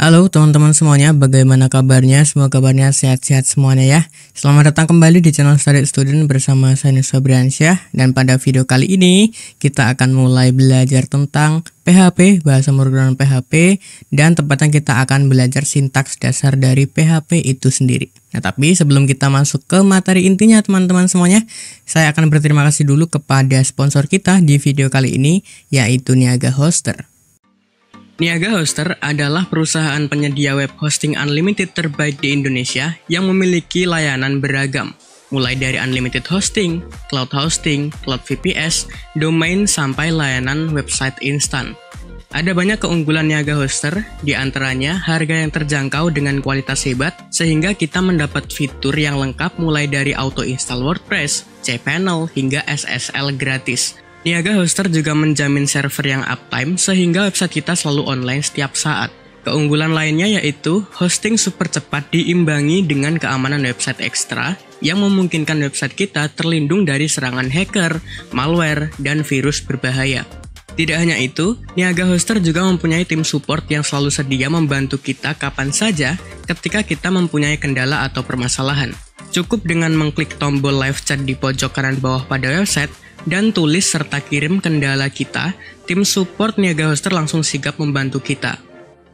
Halo teman-teman semuanya, bagaimana kabarnya? Semoga kabarnya sehat-sehat semuanya ya. Selamat datang kembali di channel Study Student bersama saya Nus Febriansyah. Dan pada video kali ini, kita akan mulai belajar tentang PHP, bahasa pemrograman PHP. Dan tepatnya kita akan belajar sintaks dasar dari PHP itu sendiri. Nah, tapi sebelum kita masuk ke materi intinya teman-teman semuanya, saya akan berterima kasih dulu kepada sponsor kita di video kali ini, yaitu Niaga Hoster. Niaga Hoster adalah perusahaan penyedia web hosting unlimited terbaik di Indonesia yang memiliki layanan beragam, mulai dari unlimited hosting, cloud VPS, domain, sampai layanan website instan. Ada banyak keunggulan Niaga Hoster, di antaranya harga yang terjangkau dengan kualitas hebat, sehingga kita mendapat fitur yang lengkap mulai dari auto install WordPress, cPanel, hingga SSL gratis. Niaga Hoster juga menjamin server yang uptime sehingga website kita selalu online setiap saat. Keunggulan lainnya yaitu hosting super cepat diimbangi dengan keamanan website ekstra yang memungkinkan website kita terlindung dari serangan hacker, malware, dan virus berbahaya. Tidak hanya itu, Niaga Hoster juga mempunyai tim support yang selalu sedia membantu kita kapan saja ketika kita mempunyai kendala atau permasalahan. Cukup dengan mengklik tombol live chat di pojok kanan bawah pada website, dan tulis serta kirim kendala kita, tim support Niaga Hoster langsung sigap membantu kita.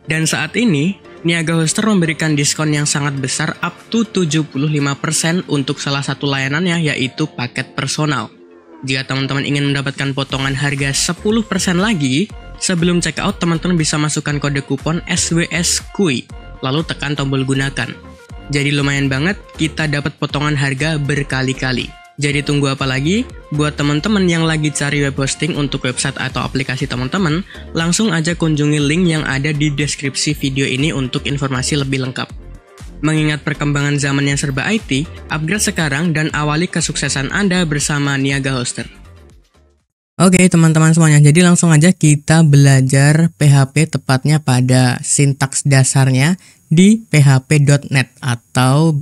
Dan saat ini, Niaga Hoster memberikan diskon yang sangat besar up to 75% untuk salah satu layanannya, yaitu paket personal. Jika teman-teman ingin mendapatkan potongan harga 10% lagi, sebelum checkout teman-teman bisa masukkan kode kupon SWSKUI, lalu tekan tombol gunakan. Jadi lumayan banget, kita dapat potongan harga berkali-kali. Jadi tunggu apa lagi? Buat teman-teman yang lagi cari web hosting untuk website atau aplikasi teman-teman, langsung aja kunjungi link yang ada di deskripsi video ini untuk informasi lebih lengkap. Mengingat perkembangan zaman yang serba IT, upgrade sekarang dan awali kesuksesan Anda bersama Niaga Hoster. Oke teman-teman semuanya, jadi langsung aja kita belajar PHP tepatnya pada sintaks dasarnya di php.net atau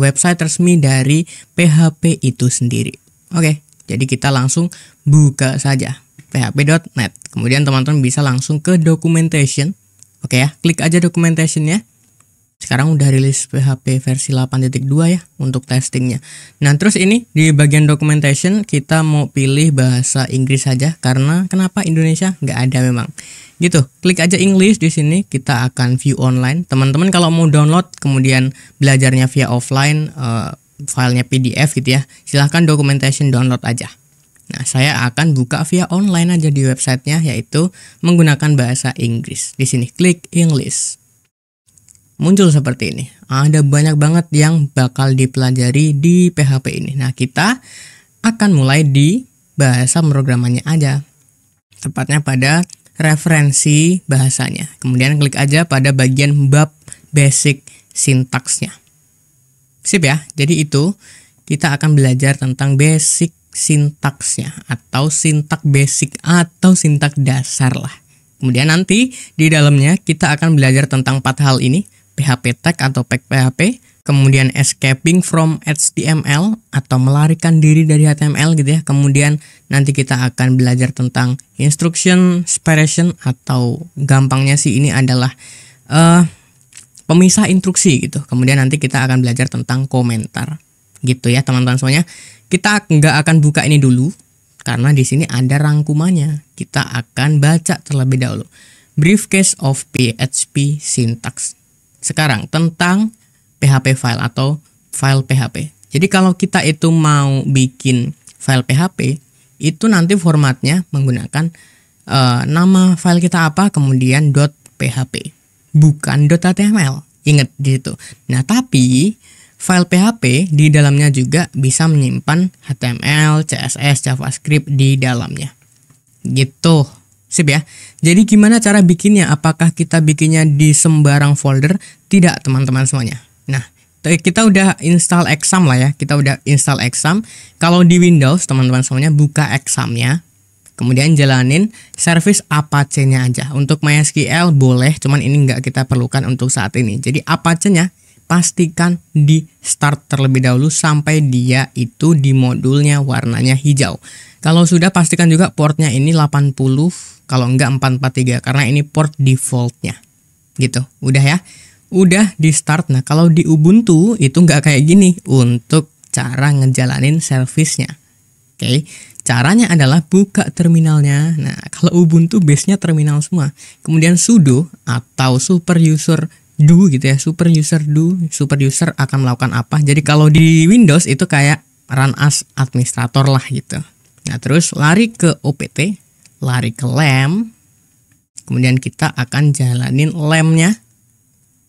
website resmi dari PHP itu sendiri. Oke, jadi kita langsung buka saja php.net. Kemudian teman-teman bisa langsung ke documentation. Oke ya, klik aja documentationnya. Sekarang udah rilis PHP versi 8.2 ya untuk testingnya. Nah terus ini di bagian documentation kita mau pilih bahasa Inggris saja karena kenapa Indonesia nggak ada memang. Gitu, klik aja English di sini, kita akan view online. Teman-teman kalau mau download kemudian belajarnya via offline, filenya PDF gitu ya, silahkan documentation download aja. Nah saya akan buka via online aja di websitenya, yaitu menggunakan bahasa Inggris. Di sini klik English. Muncul seperti ini. Ada banyak banget yang bakal dipelajari di PHP ini. Nah, kita akan mulai di bahasa pemrogramannya aja. Tepatnya pada referensi bahasanya. Kemudian klik aja pada bagian bab basic sintaksnya. Sip ya. Jadi itu kita akan belajar tentang basic sintaksnya atau sintak basic atau sintak dasar lah. Kemudian nanti di dalamnya kita akan belajar tentang 4 hal ini. PHP tag atau pack PHP, kemudian escaping from HTML atau melarikan diri dari HTML gitu ya. Kemudian nanti kita akan belajar tentang instruction separation atau gampangnya sih ini adalah pemisah instruksi gitu. Kemudian nanti kita akan belajar tentang komentar gitu ya teman-teman semuanya. Kita nggak akan buka ini dulu karena di sini ada rangkumannya. Kita akan baca terlebih dahulu. Brief case of PHP syntax. Sekarang tentang PHP file atau file PHP. Jadi kalau kita itu mau bikin file PHP, itu nanti formatnya menggunakan nama file kita apa, kemudian .php, bukan .html. Ingat di situ. Nah, tapi file PHP di dalamnya juga bisa menyimpan HTML, CSS, JavaScript di dalamnya. Gitu. Sip ya. Jadi gimana cara bikinnya? Apakah kita bikinnya di sembarang folder? Tidak teman-teman semuanya. Nah, kita udah install Exam lah ya. Kita udah install Exam. Kalau di Windows teman-teman semuanya buka Examnya. Kemudian jalanin service Apache-nya aja. Untuk MySQL boleh, cuman ini nggak kita perlukan untuk saat ini. Jadi Apache-nya pastikan di start terlebih dahulu sampai dia itu di modulnya warnanya hijau. Kalau sudah pastikan juga portnya ini 80, kalau enggak 443 karena ini port defaultnya. gitu. Udah ya, udah di start. Nah kalau di Ubuntu itu nggak kayak gini untuk cara ngejalanin servisnya. Oke, caranya adalah buka terminalnya. Nah kalau Ubuntu base-nya terminal semua. Kemudian sudo atau super user do gitu ya, super user do, super user akan melakukan apa. Jadi kalau di Windows itu kayak run as administrator lah gitu. Nah terus lari ke opt, lari ke lamp, kemudian kita akan jalanin lampnya.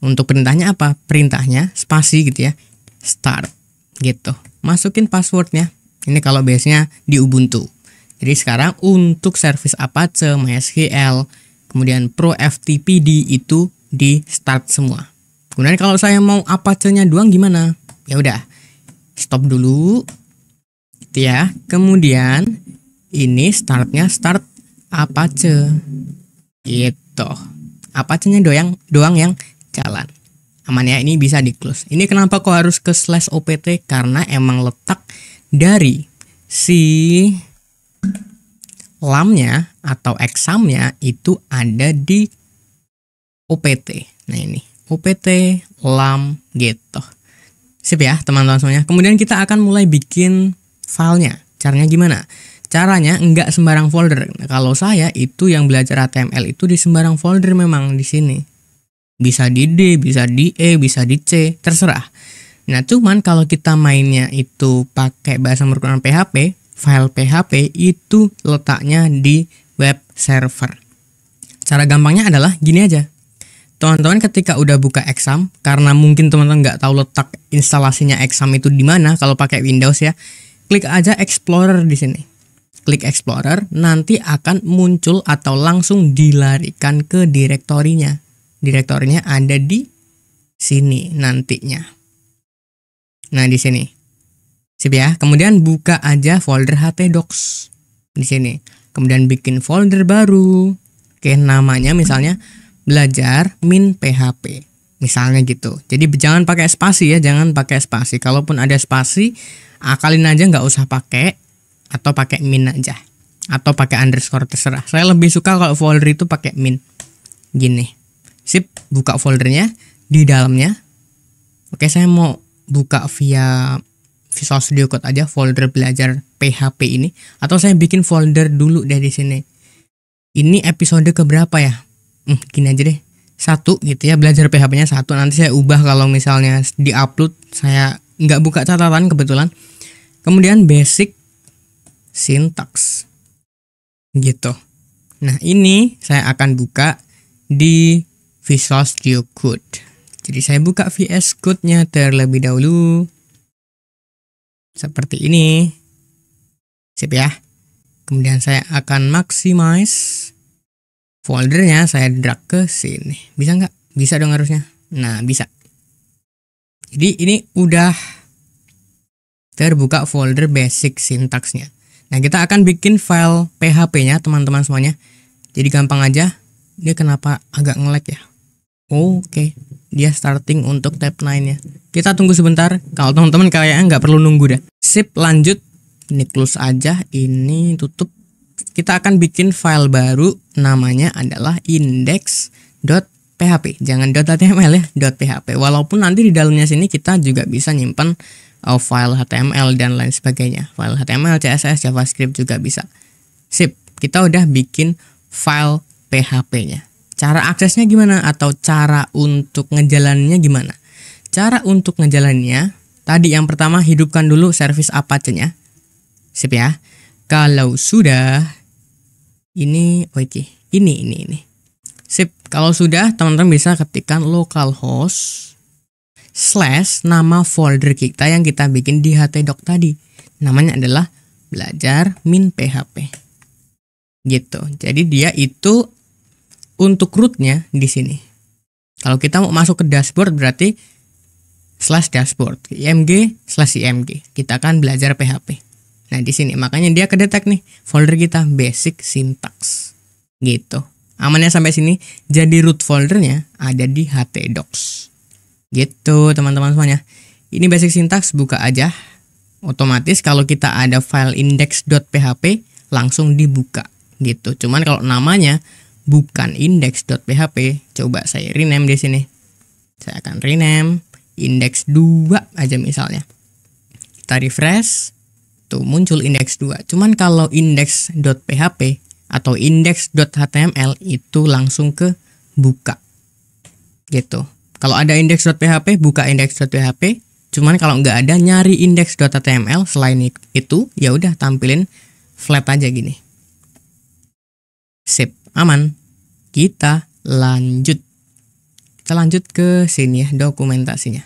Untuk perintahnya apa? Perintahnya spasi gitu ya, start gitu. Masukin passwordnya. Ini kalau base-nya di Ubuntu. Jadi sekarang untuk service Apache, MySQL, kemudian Pro FTPD itu di start semua. Kemudian kalau saya mau Apache-nya doang gimana? Ya udah, stop dulu. Gitu ya. Kemudian ini startnya start Apache. Gitu. Apache-nya doang yang jalan. Aman ya, ini bisa di close. Ini kenapa kok harus ke /opt? Karena emang letak dari si lamnya atau examnya itu ada di opt. Nah ini opt lam gitu. Sip ya teman-teman semuanya. Kemudian kita akan mulai bikin filenya. Caranya gimana? Caranya enggak sembarang folder. Nah, kalau saya itu yang belajar HTML itu di sembarang folder memang di sini. Bisa di D, bisa di E, bisa di C, terserah. Nah, cuman kalau kita mainnya itu pakai bahasa pemrograman PHP, file PHP itu letaknya di web server. Cara gampangnya adalah gini aja. Teman-teman ketika udah buka exam, karena mungkin teman-teman nggak tahu letak instalasinya exam itu di mana kalau pakai Windows ya, klik aja Explorer di sini. Klik Explorer, nanti akan muncul atau langsung dilarikan ke direktorinya. Direktorinya ada di sini nantinya. Nah di sini, sip ya. Kemudian buka aja folder htdocs di sini. Kemudian bikin folder baru. Oke, namanya misalnya belajar min PHP misalnya gitu. Jadi jangan pakai spasi ya, jangan pakai spasi. Kalaupun ada spasi, akalin aja, nggak usah pakai, atau pakai min aja, atau pakai underscore, terserah. Saya lebih suka kalau folder itu pakai min. Gini, sip, buka foldernya di dalamnya. Oke, saya mau buka via Visual Studio Code aja folder belajar PHP ini, atau saya bikin folder dulu dari sini. Ini episode keberapa ya? Gini aja deh, 1 gitu ya, belajar PHP-nya 1. Nanti saya ubah kalau misalnya di-upload, saya nggak buka catatan kebetulan. Kemudian basic syntax gitu. Nah ini saya akan buka di Visual Studio Code. Jadi saya buka VS Code-nya terlebih dahulu. Seperti ini. Sip ya. Kemudian saya akan maximize foldernya, saya drag ke sini. Bisa nggak? Bisa dong harusnya. Nah, bisa. Jadi ini udah terbuka folder basic syntaxnya. Nah, kita akan bikin file PHP-nya teman-teman semuanya. Jadi gampang aja. Dia kenapa agak nge-lag ya? Oke. Dia starting untuk tab 9-nya. Kita tunggu sebentar. Kalau teman-teman kayaknya nggak perlu nunggu dah. Sip, lanjut. Ini close aja. Ini tutup. Kita akan bikin file baru, namanya adalah index.php. Jangan .html ya, .php. Walaupun nanti di dalamnya sini kita juga bisa nyimpan file HTML dan lain sebagainya. File HTML, CSS, JavaScript juga bisa. Sip, kita udah bikin file PHP-nya. Cara aksesnya gimana? Atau cara untuk ngejalaninnya gimana? Cara untuk ngejalaninnya, tadi yang pertama hidupkan dulu service Apache-nya. Sip ya. Kalau sudah ini sip, kalau sudah teman-teman bisa ketikkan localhost / nama folder kita yang kita bikin di htdoc tadi. Namanya adalah belajar min PHP. Gitu. Jadi dia itu untuk rootnya di sini. Kalau kita mau masuk ke dashboard berarti /dashboard img/img. Kita akan belajar PHP. Nah di sini makanya dia kedetek nih folder kita basic syntax gitu. Amannya sampai sini. Jadi root foldernya ada di htdocs gitu teman-teman semuanya. Ini basic syntax, buka aja. Otomatis kalau kita ada file index.php langsung dibuka gitu. Cuman kalau namanya bukan index.php, coba saya rename di sini. Saya akan rename index 2 aja misalnya. Kita refresh, tuh muncul index 2. Cuman kalau index.php atau index.html itu langsung ke buka. Gitu. Kalau ada index.php, buka index.php. Cuman kalau nggak ada, nyari index.html. Selain itu, ya udah tampilin flat aja gini. Sip, aman. Kita lanjut. Kita lanjut ke sini ya, dokumentasinya.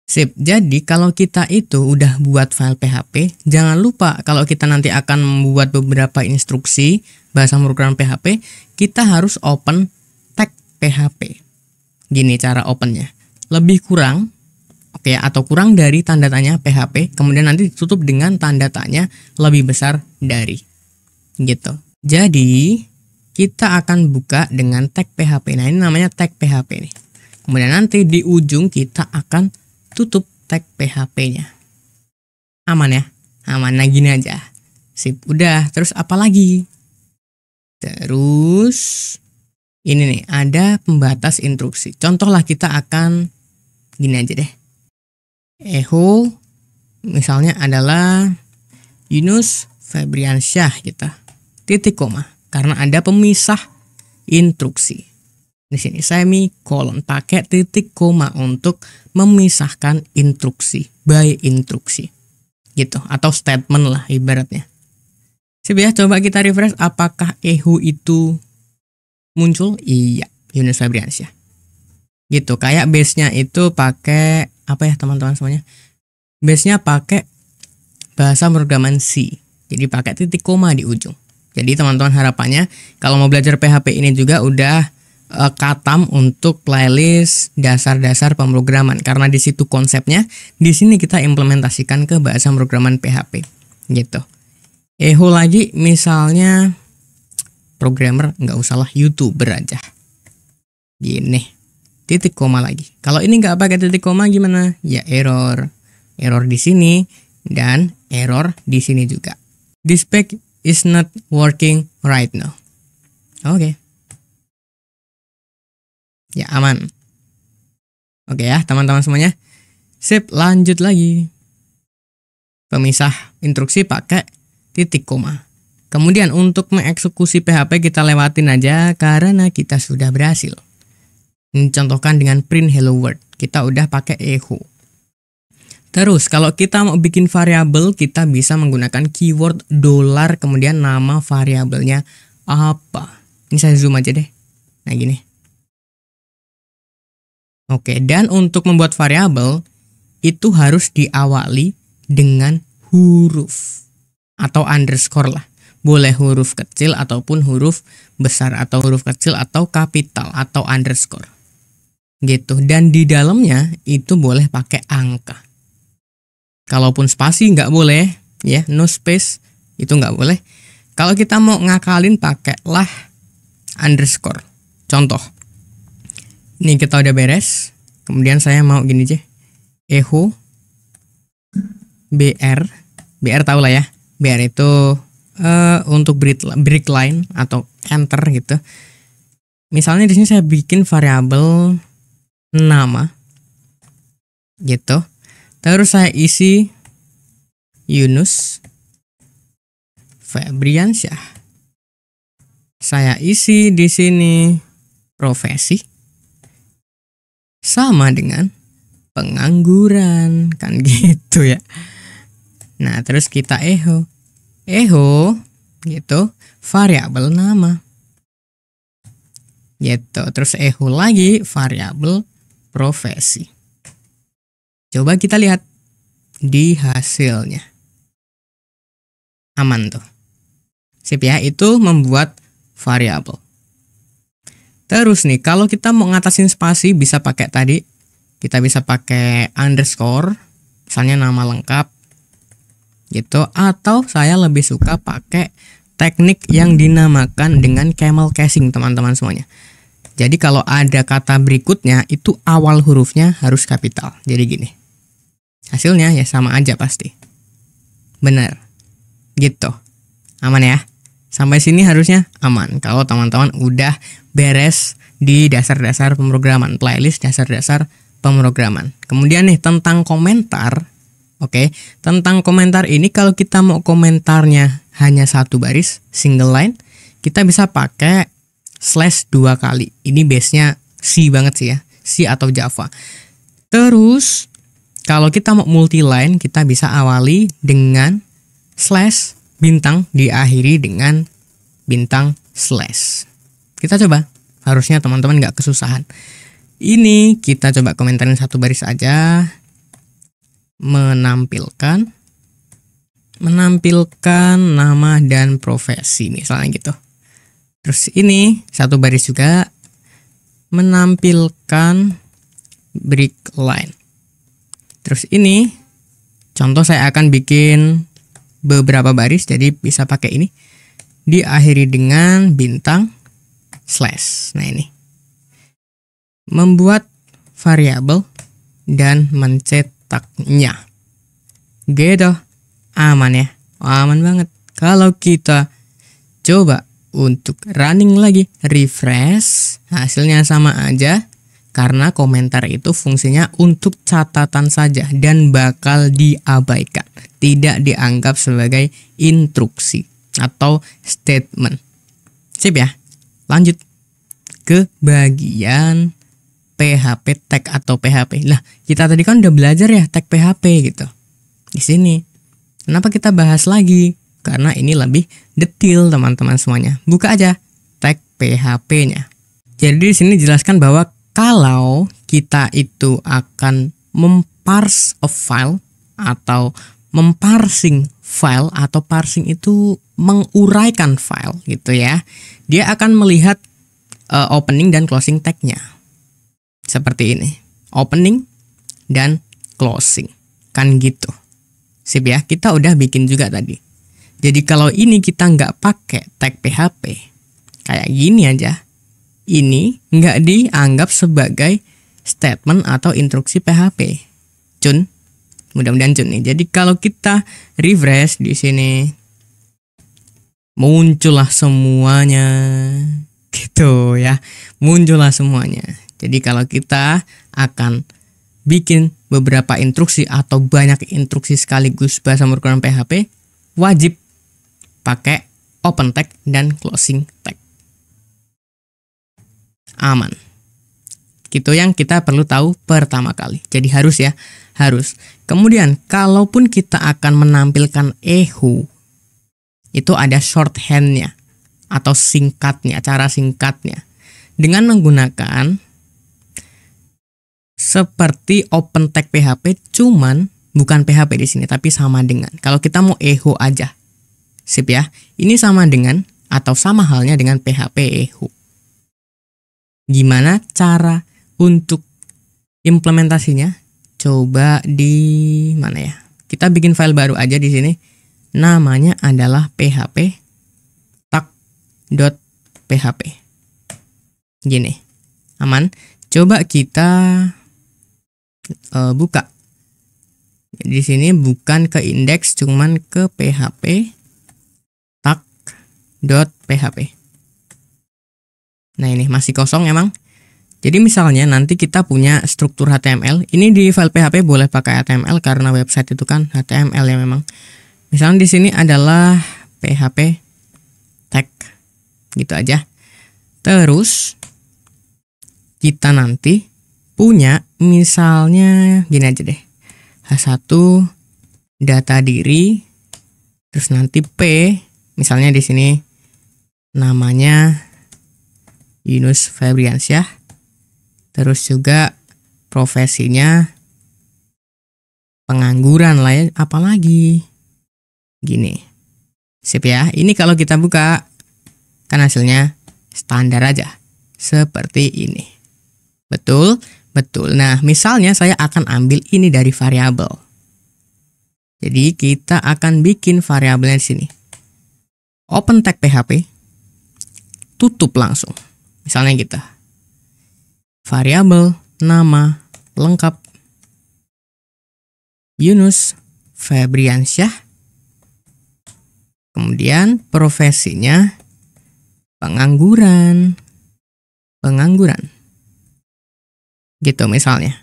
Sip, jadi kalau kita itu udah buat file PHP, jangan lupa kalau kita nanti akan membuat beberapa instruksi bahasa pemrograman PHP, kita harus open tag PHP. Gini cara opennya. Lebih kurang, oke, atau kurang dari tanda tanya PHP, kemudian nanti ditutup dengan tanda tanya lebih besar dari. Gitu. Jadi, kita akan buka dengan tag PHP. Nah, ini namanya tag PHP nih. Kemudian nanti di ujung kita akan tutup tag PHP-nya. Aman ya? Aman, nah gini aja. Sip, udah. Terus apa lagi? Terus, ini nih, ada pembatas instruksi. Contohlah kita akan, gini aja deh. Echo, misalnya adalah Yunus Febriansyah kita. Titik koma. Karena ada pemisah instruksi. Di sini semikolon, pakai titik koma untuk memisahkan instruksi by instruksi. Gitu, atau statement lah ibaratnya. Sip ya, coba kita refresh apakah echo itu muncul? Iya, Yunus Febriansyah. Gitu, kayak base-nya itu pakai apa ya teman-teman semuanya? Base-nya pakai bahasa pemrograman C. Jadi pakai titik koma di ujung. Jadi teman-teman harapannya kalau mau belajar PHP ini juga udah katam untuk playlist dasar-dasar pemrograman, karena di situ konsepnya, di sini kita implementasikan ke bahasa pemrograman PHP gitu. Echo lagi misalnya programmer, nggak usah lah, YouTuber aja. Gini, titik koma lagi. Kalau ini nggak pakai titik koma gimana? Ya error di sini dan error di sini juga. This page is not working right now. Oke. Ya, aman. Oke ya, teman-teman semuanya. Sip, lanjut lagi. Pemisah instruksi pakai titik koma. Kemudian untuk mengeksekusi PHP kita lewatin aja karena kita sudah berhasil. Ini contohkan dengan print hello world. Kita udah pakai echo. Terus kalau kita mau bikin variabel, kita bisa menggunakan keyword $, kemudian nama variabelnya apa. Ini saya zoom aja deh. Nah gini. Oke, dan untuk membuat variabel itu harus diawali dengan huruf atau underscore lah. Boleh huruf kecil ataupun huruf besar, atau huruf kecil atau kapital atau underscore. Gitu. Dan di dalamnya itu boleh pakai angka. Kalaupun spasi nggak boleh, ya, no space itu nggak boleh. Kalau kita mau ngakalin pakailah underscore. Contoh, ini kita udah beres. Kemudian saya mau gini aja, echo br tahu lah ya, br itu untuk break line atau enter gitu. Misalnya di sini saya bikin variabel nama, gitu. Terus saya isi Yunus Febriansyah. Saya isi di sini profesi sama dengan pengangguran, kan gitu ya. Nah, terus kita echo gitu, variabel nama. Gitu, terus echo lagi variabel profesi. Coba kita lihat di hasilnya. Aman tuh. Sip ya, itu membuat variabel. Terus nih, kalau kita mau ngatasin spasi bisa pakai tadi. Kita bisa pakai underscore, misalnya nama lengkap. Gitu, atau saya lebih suka pakai teknik yang dinamakan dengan camel casing, teman-teman semuanya. Jadi kalau ada kata berikutnya itu awal hurufnya harus kapital. Jadi gini. Hasilnya ya sama aja pasti. Bener. Gitu. Aman ya? Sampai sini harusnya aman. Kalau teman-teman udah beres di dasar-dasar pemrograman, playlist dasar-dasar pemrograman. Kemudian nih tentang komentar. Oke, tentang komentar ini kalau kita mau komentarnya hanya satu baris, single line, kita bisa pakai /2 kali. Ini base-nya C banget sih ya, C atau Java. Terus kalau kita mau multi line, kita bisa awali dengan slash bintang diakhiri dengan bintang slash. Kita coba, harusnya teman-teman nggak kesusahan. Ini kita coba komentarin satu baris aja. Menampilkan nama dan profesi misalnya gitu. Terus ini satu baris juga menampilkan break line. Terus ini contoh saya akan bikin beberapa baris, jadi bisa pakai ini diakhiri dengan bintang slash. Nah ini membuat variabel dan mencetaknya gitu. Aman ya, aman banget. Kalau kita coba untuk running lagi, refresh, hasilnya sama aja karena komentar itu fungsinya untuk catatan saja dan bakal diabaikan, tidak dianggap sebagai instruksi atau statement. Sip ya. Lanjut ke bagian PHP tag atau PHP. Lah, kita tadi kan udah belajar ya tag PHP gitu. Di sini. Kenapa kita bahas lagi? Karena ini lebih detail teman-teman semuanya. Buka aja tag PHP-nya. Jadi di sini jelaskan bahwa kalau kita itu akan memparse a file atau memparsing file, atau parsing itu menguraikan file gitu ya. Dia akan melihat opening dan closing tag-nya. Seperti ini. Opening dan closing. Kan gitu. Sip ya, kita udah bikin juga tadi. Jadi kalau ini kita nggak pakai tag PHP, kayak gini aja. Ini nggak dianggap sebagai statement atau instruksi PHP. Cun, mudah-mudahan cun nih. Jadi kalau kita refresh di sini, muncullah semuanya, gitu ya. Muncullah semuanya. Jadi kalau kita akan bikin beberapa instruksi atau banyak instruksi sekaligus bahasa pemrograman PHP, wajib pakai open tag dan closing tag. Aman. Gitu yang kita perlu tahu pertama kali. Jadi harus ya, harus. Kemudian kalaupun kita akan menampilkan echo, itu ada shorthand-nya atau singkatnya, cara singkatnya. Dengan menggunakan seperti open tag PHP, cuman bukan PHP di sini tapi sama dengan. Kalau kita mau echo aja. Sip ya. Ini sama dengan atau sama halnya dengan PHP echo. Gimana cara untuk implementasinya? Coba di mana ya? Kita bikin file baru aja di sini. Namanya adalah php tag.php. Gini. Aman. Coba kita buka. Di sini bukan ke indeks, cuman ke php tag.php. Nah ini masih kosong emang. Jadi misalnya nanti kita punya struktur HTML. Ini di file PHP boleh pakai HTML karena website itu kan HTML ya memang. Misalnya di sini adalah PHP tag gitu aja. Terus kita nanti punya misalnya gini aja deh. H1 data diri, terus nanti P, misalnya di sini namanya Yunus Febriansyah, terus juga profesinya pengangguran lah ya, apalagi gini. Sip ya. Ini kalau kita buka kan hasilnya standar aja seperti ini. Betul? Betul. Nah, misalnya saya akan ambil ini dari variabel. Jadi kita akan bikin variabelnya di sini. Open tag PHP, tutup langsung. Misalnya kita variabel nama lengkap Yunus Febriansyah, Kemudian profesinya pengangguran. Gitu misalnya.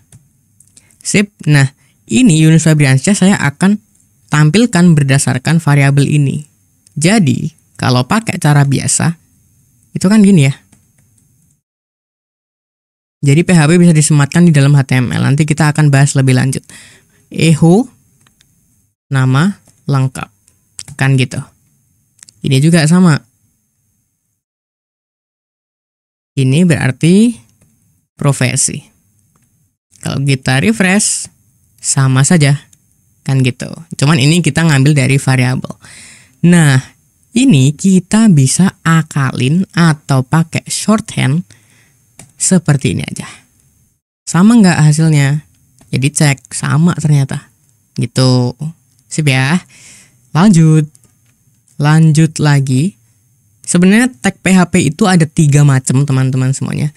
Sip. Nah, ini Yunus Febriansyah saya akan tampilkan berdasarkan variabel ini. Jadi, kalau pakai cara biasa, itu kan gini ya. Jadi PHP bisa disematkan di dalam HTML. Nanti kita akan bahas lebih lanjut. Echo, nama lengkap. Kan gitu. Ini juga sama. Ini berarti profesi. Kalau kita refresh, sama saja. Kan gitu. Cuman ini kita ngambil dari variabel. Nah, ini kita bisa akalin atau pakai shorthand seperti ini aja. Sama nggak hasilnya? Jadi cek, sama ternyata. Gitu. Sip ya. Lanjut lagi. Sebenarnya tag PHP itu ada 3 macam teman-teman semuanya.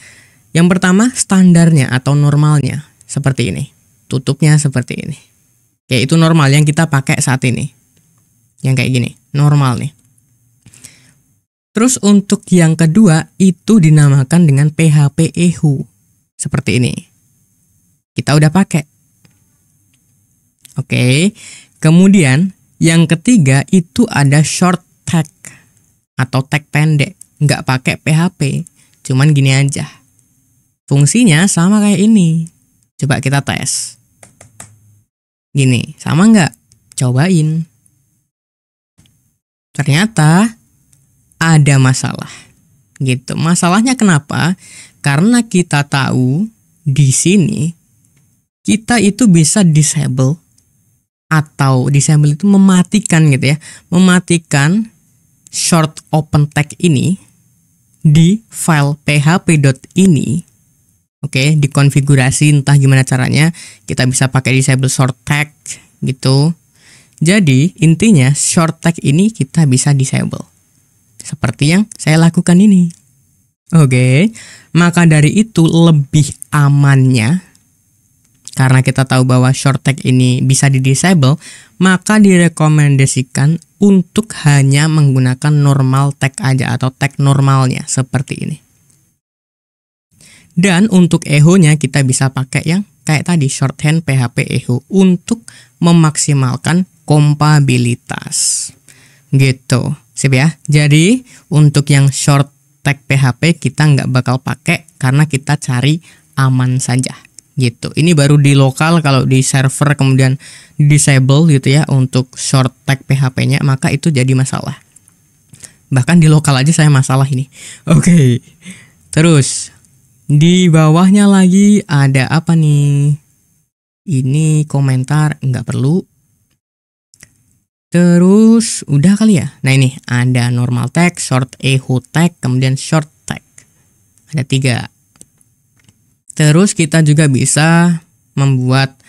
Yang pertama standarnya atau normalnya. Seperti ini. Tutupnya seperti ini. Yaitu normal yang kita pakai saat ini. Yang kayak gini. Normal nih. Terus untuk yang kedua itu dinamakan dengan PHP Echo. Seperti ini. Kita udah pakai. Oke. Kemudian yang ketiga itu ada short tag atau tag pendek. Nggak pakai PHP. Cuman gini aja. Fungsinya sama kayak ini. Coba kita tes. Gini, sama nggak? Cobain. Ternyata ada masalah. Gitu. Masalahnya kenapa? Karena kita tahu di sini kita itu bisa disable atau disable itu mematikan gitu ya. Mematikan short open tag ini di file php.ini. Oke, dikonfigurasi entah gimana caranya. Kita bisa pakai disable short tag gitu. Jadi intinya short tag ini kita bisa disable. Seperti yang saya lakukan ini. Oke, maka dari itu lebih amannya, karena kita tahu bahwa short tag ini bisa di-disable, maka direkomendasikan untuk hanya menggunakan normal tag aja atau tag normalnya seperti ini. Dan untuk echo-nya kita bisa pakai yang kayak tadi, shorthand PHP echo untuk memaksimalkan kompabilitas. Gitu. Sip ya. Jadi untuk yang short tag PHP kita nggak bakal pakai karena kita cari aman saja. Gitu. Ini baru di lokal, kalau di server kemudian disable gitu ya untuk short tag PHP-nya, maka itu jadi masalah. Bahkan di lokal aja saya masalah ini. Oke. Terus di bawahnya lagi ada apa nih? Ini komentar nggak perlu. Terus udah kali ya. Nah ini ada normal tag, short echo tag, kemudian short tag. Ada 3. Terus kita juga bisa membuat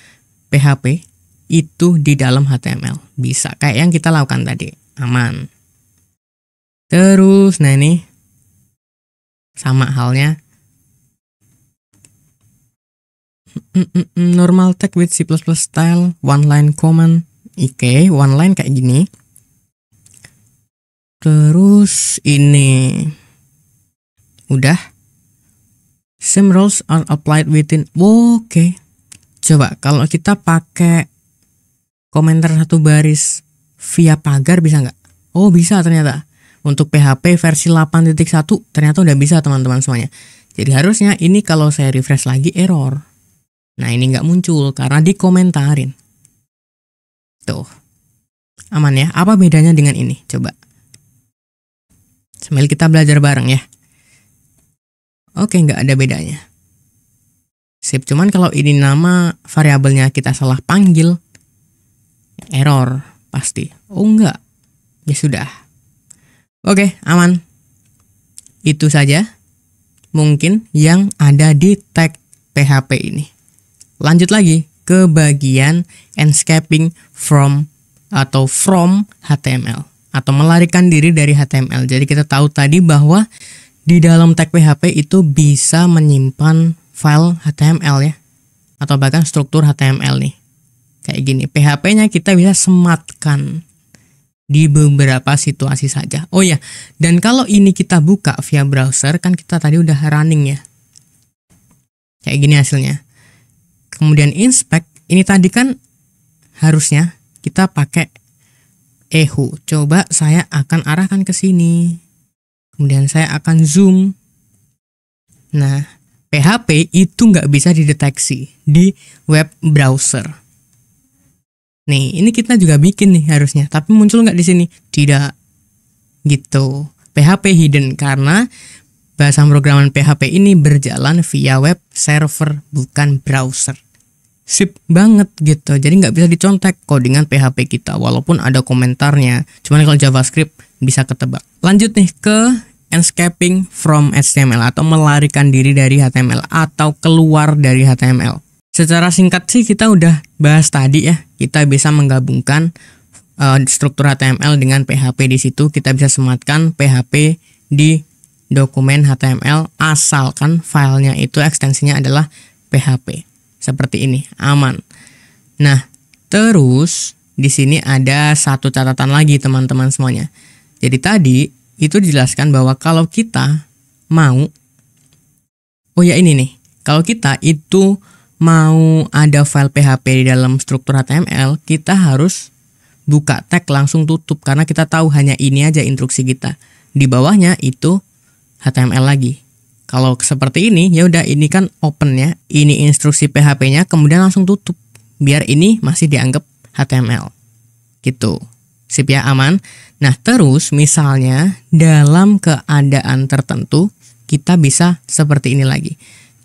PHP itu di dalam HTML. Bisa kayak yang kita lakukan tadi. Aman. Terus nah ini sama halnya. Normal tag with C++ style, one line command. Oke, one line kayak gini. Terus ini udah. Same rules are applied within. Oke. Coba kalau kita pakai komentar 1 baris via pagar bisa nggak? Oh bisa ternyata. Untuk PHP versi 8.1 ternyata udah bisa teman-teman semuanya. Jadi harusnya ini kalau saya refresh lagi error. Nah ini nggak muncul karena dikomentarin. Tuh. Aman ya. Apa bedanya dengan ini? Coba. Sambil kita belajar bareng ya. Oke, nggak ada bedanya. Sip, cuman kalau ini nama variabelnya kita salah panggil, error pasti. Oh enggak. Ya sudah. Oke, aman. Itu saja mungkin yang ada di tag PHP ini. Lanjut lagi ke bagian escaping from atau from HTML atau melarikan diri dari HTML. Jadi kita tahu tadi bahwa di dalam tag PHP itu bisa menyimpan file HTML ya, atau bahkan struktur HTML nih. Kayak gini, PHP-nya kita bisa sematkan. di beberapa situasi saja. Oh ya, dan kalau ini kita buka via browser, kan kita tadi udah running ya. Kayak gini hasilnya. Kemudian inspect, ini tadi kan harusnya kita pakai echo. Coba saya akan arahkan ke sini. Kemudian saya akan zoom. Nah, PHP itu nggak bisa dideteksi di web browser. Nih, ini kita juga bikin nih harusnya, tapi muncul nggak di sini? Tidak, gitu. PHP hidden karena bahasa pemrograman PHP ini berjalan via web server, bukan browser. Sip banget gitu, jadi nggak bisa dicontek codingan PHP kita, walaupun ada komentarnya. Cuman kalau JavaScript bisa ketebak. Lanjut nih ke escaping from HTML atau melarikan diri dari HTML atau keluar dari HTML. Secara singkat sih kita udah bahas tadi ya. Kita bisa menggabungkan struktur HTML dengan PHP di situ. Kita bisa sematkan PHP di dokumen HTML asalkan filenya itu ekstensinya adalah PHP. Seperti ini, aman. Nah, terus di sini ada satu catatan lagi teman-teman semuanya. Jadi tadi itu dijelaskan bahwa kalau kita mau, oh ya ini nih, kalau kita itu mau ada file PHP di dalam struktur HTML, kita harus buka tag langsung tutup karena kita tahu hanya ini aja instruksi kita. Di bawahnya itu HTML lagi. Kalau seperti ini, ya udah ini kan open ya. Ini instruksi PHP-nya, kemudian langsung tutup. Biar ini masih dianggap HTML. Gitu. Sip ya, aman. Nah, terus misalnya dalam keadaan tertentu, kita bisa seperti ini lagi.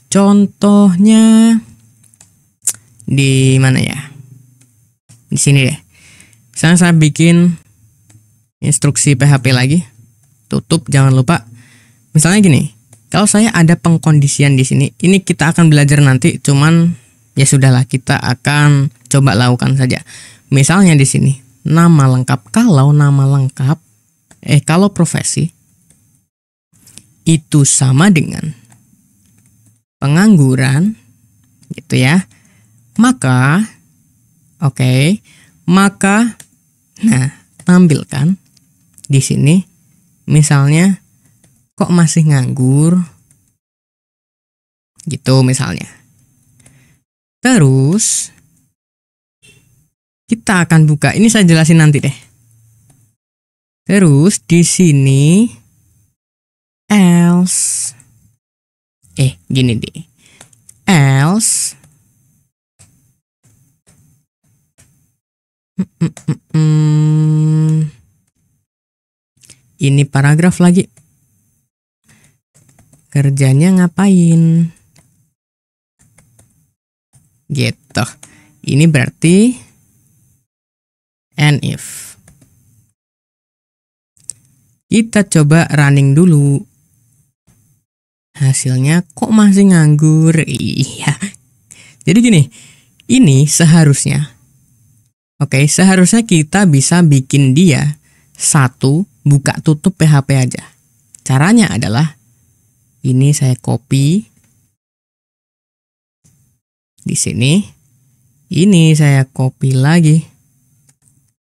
Contohnya di mana ya? Di sini deh. Misalnya saya bikin instruksi PHP lagi. Tutup, jangan lupa. Misalnya gini. Kalau saya ada pengkondisian di sini, ini kita akan belajar nanti, cuman ya sudahlah, kita akan coba lakukan saja. Misalnya di sini, nama lengkap. Kalau profesi itu sama dengan pengangguran, gitu ya. Maka, nah, tampilkan di sini, misalnya kok masih nganggur, gitu misalnya. Terus kita akan buka, ini saya jelasin nanti deh. Terus di sini else, gini deh, else ini paragraf lagi. Kerjanya ngapain? Gitu. Ini berarti and if. Kita coba running dulu. Hasilnya kok masih nganggur? Iya. Jadi gini, ini seharusnya seharusnya kita bisa bikin dia satu buka tutup PHP aja. Caranya adalah ini saya copy di sini. Ini saya copy lagi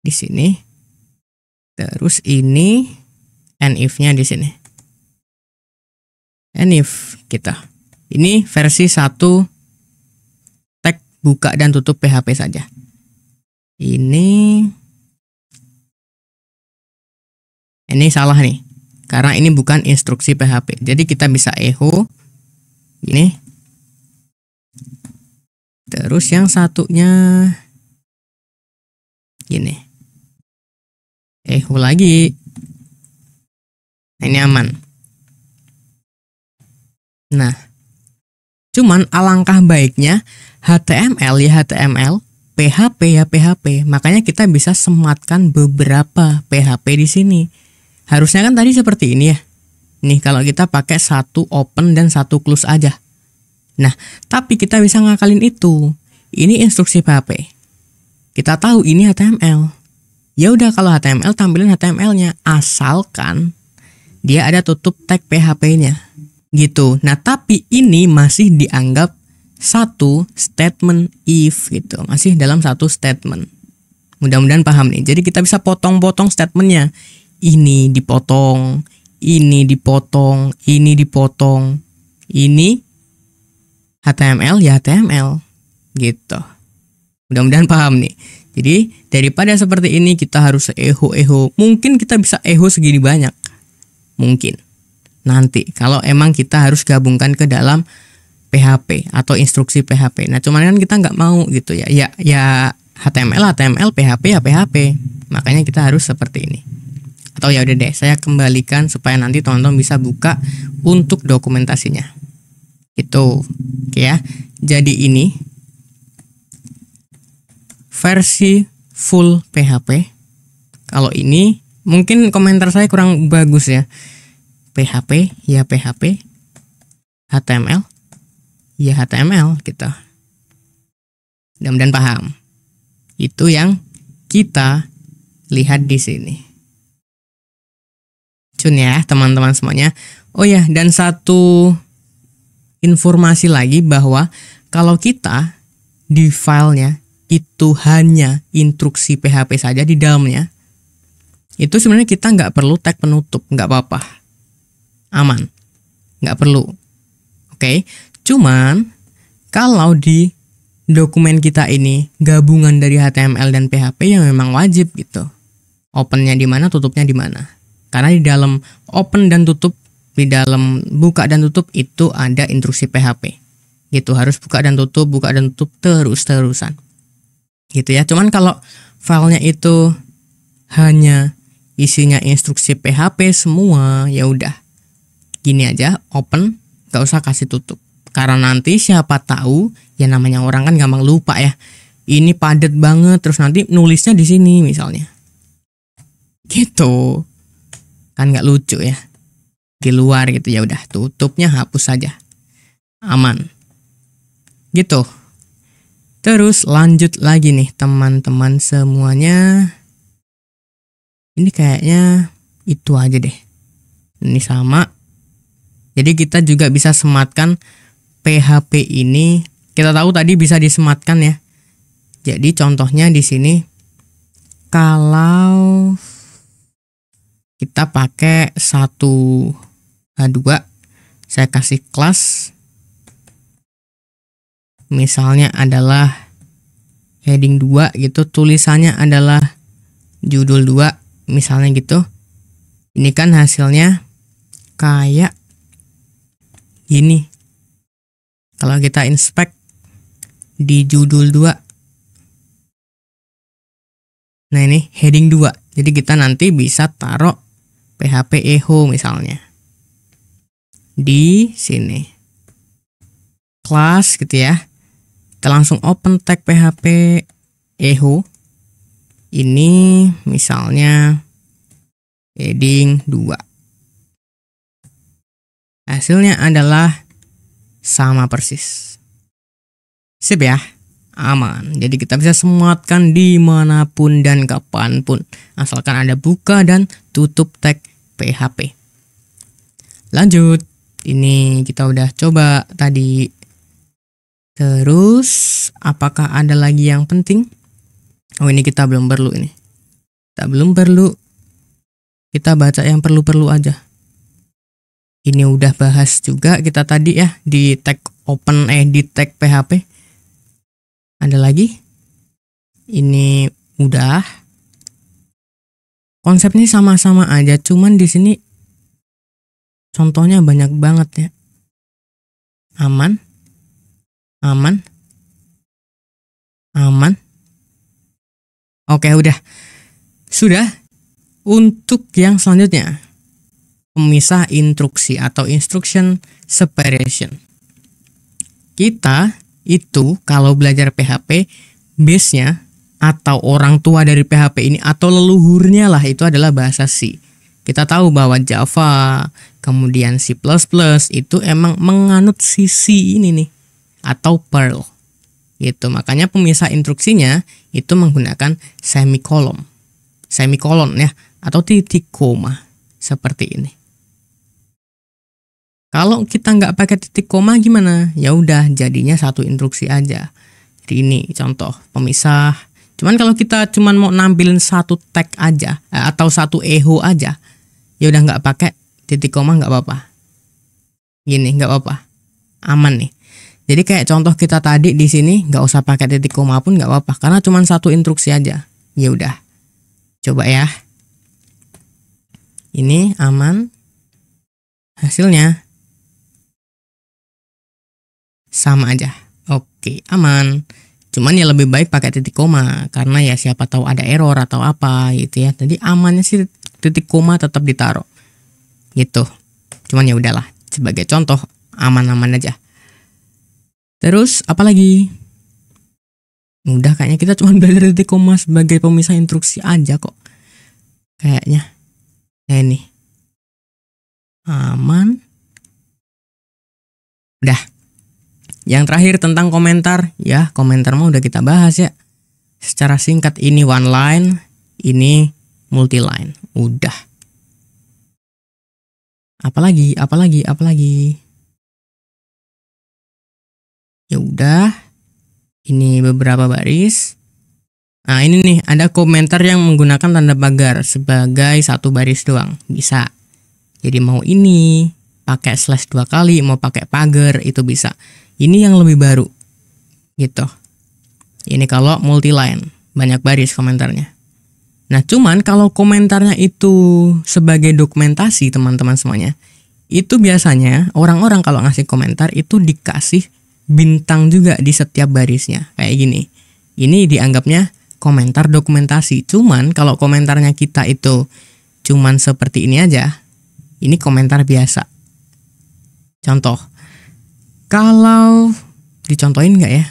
di sini. Terus ini and if-nya di sini. And if kita. Ini versi 1 tag buka dan tutup PHP saja. Ini salah nih. Karena ini bukan instruksi PHP. Jadi kita bisa echo gini. Terus yang satunya gini. Echo lagi. Nah, ini aman. Nah, cuman alangkah baiknya HTML ya HTML, PHP ya PHP. Makanya kita bisa sematkan beberapa PHP di sini. Harusnya kan tadi seperti ini ya. Nih kalau kita pakai satu open dan satu close aja. Nah, tapi kita bisa ngakalin itu. Ini instruksi PHP. Kita tahu ini HTML. Ya udah kalau HTML tampilin HTML-nya asalkan dia ada tutup tag PHP-nya. Gitu. Nah, tapi ini masih dianggap satu statement if gitu. Masih dalam satu statement. Mudah-mudahan paham nih. Jadi kita bisa potong-potong statementnya. Ini dipotong, ini dipotong, ini dipotong, ini HTML ya HTML gitu. Mudah-mudahan paham nih. Jadi daripada seperti ini kita harus eho. Mungkin kita bisa eho segini banyak. Mungkin nanti kalau emang kita harus gabungkan ke dalam PHP atau instruksi PHP. Nah cuman kan kita nggak mau gitu ya. Ya HTML, PHP ya PHP. Makanya kita harus seperti ini. Atau ya udah deh, saya kembalikan supaya nanti teman-teman bisa buka untuk dokumentasinya. Itu, oke ya. Jadi ini versi full PHP. Kalau ini mungkin komentar saya kurang bagus ya. PHP ya PHP, HTML ya HTML gitu. Mudah-mudahan paham. Itu yang kita lihat di sini. Cun ya teman-teman semuanya. Oh ya, dan satu informasi lagi bahwa kalau kita di filenya itu hanya instruksi PHP saja di dalamnya, itu sebenarnya kita nggak perlu tag penutup, nggak apa-apa, aman, nggak perlu. Oke, cuman kalau di dokumen kita ini gabungan dari HTML dan PHP yang memang wajib gitu. Opennya di mana, tutupnya di mana. Karena di dalam open dan tutup, di dalam buka dan tutup itu ada instruksi PHP. Gitu, harus buka dan tutup terus-terusan. Gitu ya. Cuman kalau filenya itu hanya isinya instruksi PHP semua, ya udah. Gini aja, open, gak usah kasih tutup. Karena nanti siapa tahu, ya namanya orang kan gampang lupa ya. Ini padat banget, terus nanti nulisnya di sini misalnya. Gitu. Kan nggak lucu ya. Di luar gitu, ya udah tutupnya hapus saja. Aman. Gitu. Terus lanjut lagi nih teman-teman semuanya. Ini kayaknya itu aja deh. Ini sama. Jadi kita juga bisa sematkan PHP ini. Kita tahu tadi bisa disematkan ya. Jadi contohnya di sini kalau kita pakai 1H2, saya kasih kelas misalnya adalah heading 2 gitu, tulisannya adalah judul 2 misalnya gitu. Ini kan hasilnya kayak gini. Kalau kita inspect di judul 2, nah ini heading 2. Jadi kita nanti bisa taruh PHP eho misalnya di sini. Kelas gitu ya. Kita langsung open tag PHP eho. Ini misalnya heading 2. Hasilnya adalah sama persis. Sip ya. Aman. Jadi kita bisa sematkan dimanapun dan kapanpun, asalkan ada buka dan tutup tag PHP. Lanjut. Ini kita udah coba tadi. Terus apakah ada lagi yang penting? Oh, ini kita belum perlu ini. Kita belum perlu. Kita baca yang perlu-perlu aja. Ini udah bahas juga kita tadi ya di tag open di tag PHP. Ada lagi? Ini udah. Konsepnya sama-sama aja, cuman di sini contohnya banyak banget ya. Aman. Oke, udah. Sudah. Untuk yang selanjutnya, pemisah instruksi atau instruction separation. Kita itu kalau belajar PHP, base-nya atau orang tua dari PHP ini atau leluhurnya lah itu adalah bahasa C. Kita tahu bahwa Java, kemudian C++ itu emang menganut sisi ini nih, atau Perl. Gitu. Makanya pemisah instruksinya itu menggunakan semikolon ya, atau titik koma seperti ini. Kalau kita nggak pakai titik koma gimana? Ya udah, jadinya satu instruksi aja. Jadi ini contoh pemisah Cuman kalau kita cuman mau nampilin satu tag aja atau satu echo aja, ya udah nggak pakai titik koma nggak apa-apa. Gini nggak apa-apa, aman nih. Jadi kayak contoh kita tadi di sini nggak usah pakai titik koma pun nggak apa-apa karena cuman satu instruksi aja. Ya udah, coba ya. Ini aman. Hasilnya sama aja. Oke, aman. Cuman ya lebih baik pakai titik koma karena ya siapa tahu ada error atau apa gitu ya. Jadi amannya sih titik koma tetap ditaruh. Gitu. Cuman ya udahlah, sebagai contoh aman-aman aja. Terus apa lagi? Udah kayaknya kita cuma belajar titik koma sebagai pemisah instruksi aja kok. Kayaknya. Nah ini. Aman. Udah. Yang terakhir tentang komentar, ya komentar mah udah kita bahas ya. Secara singkat ini one line, ini multi line. Udah. Apalagi? Ya udah. Ini beberapa baris. Nah ini nih ada komentar yang menggunakan tanda pagar sebagai satu baris doang. Bisa. Jadi mau ini pakai slash 2 kali, mau pakai pagar itu bisa. Ini yang lebih baru, gitu. Ini kalau multi line, banyak baris komentarnya. Nah, cuman kalau komentarnya itu sebagai dokumentasi teman-teman semuanya, itu biasanya orang-orang kalau ngasih komentar itu dikasih bintang juga di setiap barisnya, kayak gini. Ini dianggapnya komentar dokumentasi. Cuman kalau komentarnya kita itu cuman seperti ini aja, ini komentar biasa. Contoh. Kalau dicontohin nggak ya?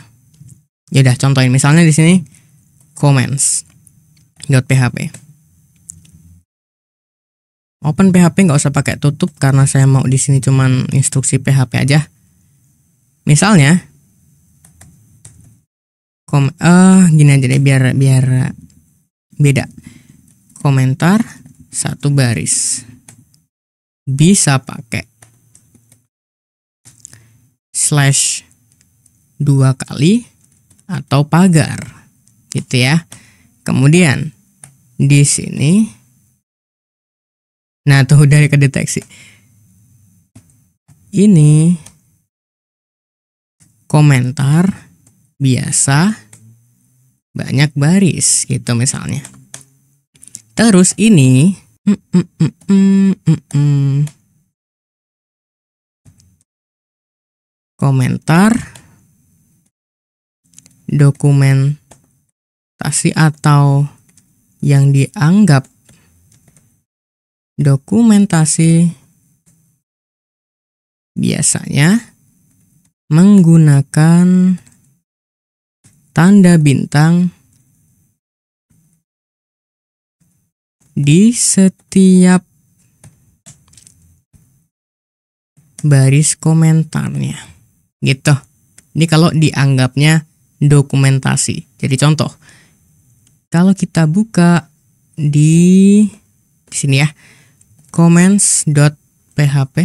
Ya udah contohin. Misalnya di sini comments.php. Open PHP nggak usah pakai tutup karena saya mau di sini cuman instruksi PHP aja. Misalnya gini aja deh biar beda. Komentar satu baris. Bisa pakai slash 2 kali atau pagar gitu ya. Kemudian di sini nah tuh udah kedeteksi. Ini komentar biasa banyak baris gitu misalnya. Terus ini komentar dokumentasi atau yang dianggap dokumentasi biasanya menggunakan tanda bintang di setiap baris komentarnya. Gitu. Ini kalau dianggapnya dokumentasi. Jadi contoh, kalau kita buka di sini ya, comments.php.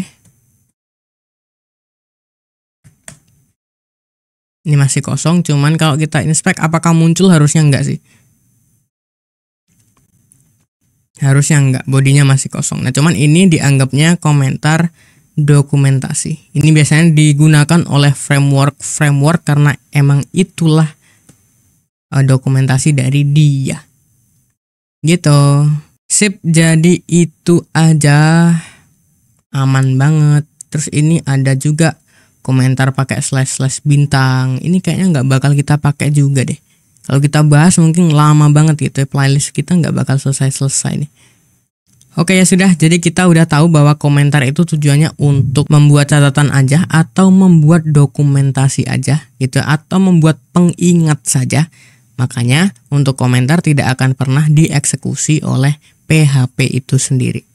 Ini masih kosong, cuman kalau kita inspect apakah muncul, harusnya enggak sih. Harusnya enggak, bodinya masih kosong. Nah, cuman ini dianggapnya komentar dokumentasi. Ini biasanya digunakan oleh framework karena emang itulah dokumentasi dari dia. Gitu. Sip, jadi itu aja. Aman banget. Terus ini ada juga komentar pakai slash bintang. Ini kayaknya nggak bakal kita pakai juga deh. Kalau kita bahas mungkin lama banget gitu. Playlist kita nggak bakal selesai nih. Oke ya sudah, jadi kita udah tahu bahwa komentar itu tujuannya untuk membuat catatan aja atau membuat dokumentasi aja gitu, atau membuat pengingat saja. Makanya untuk komentar tidak akan pernah dieksekusi oleh PHP itu sendiri.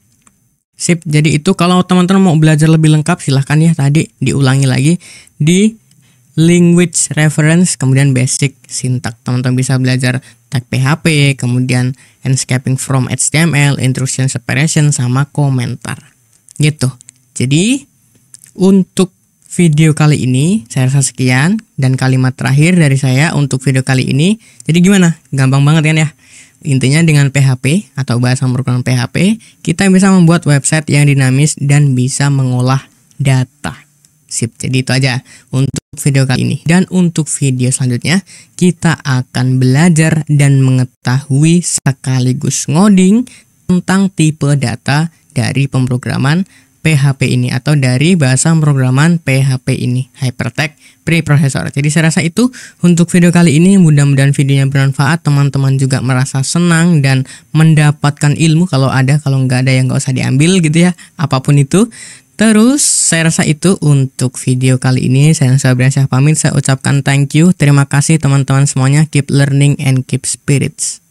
Sip, jadi itu kalau teman-teman mau belajar lebih lengkap silahkan ya, tadi diulangi lagi di language reference, kemudian basic syntax. Teman-teman bisa belajar tag PHP, kemudian escaping from HTML, intrusion separation, sama komentar. Gitu. Jadi untuk video kali ini saya rasa sekian, dan kalimat terakhir dari saya untuk video kali ini. Jadi gimana? Gampang banget kan ya? Intinya dengan PHP atau bahasa pemrograman PHP, kita bisa membuat website yang dinamis dan bisa mengolah data. Sip, jadi itu aja untuk video kali ini. Dan untuk video selanjutnya, kita akan belajar dan mengetahui sekaligus ngoding tentang tipe data dari pemrograman PHP ini atau dari bahasa pemrograman PHP ini, Hypertext Preprocessor. Jadi saya rasa itu untuk video kali ini. Mudah-mudahan videonya bermanfaat, teman-teman juga merasa senang dan mendapatkan ilmu. Kalau nggak ada yang nggak usah diambil gitu ya, apapun itu. Terus saya rasa itu untuk video kali ini. Saya Sobriansyah pamit, saya ucapkan thank you. Terima kasih teman-teman semuanya. Keep learning and keep spirits.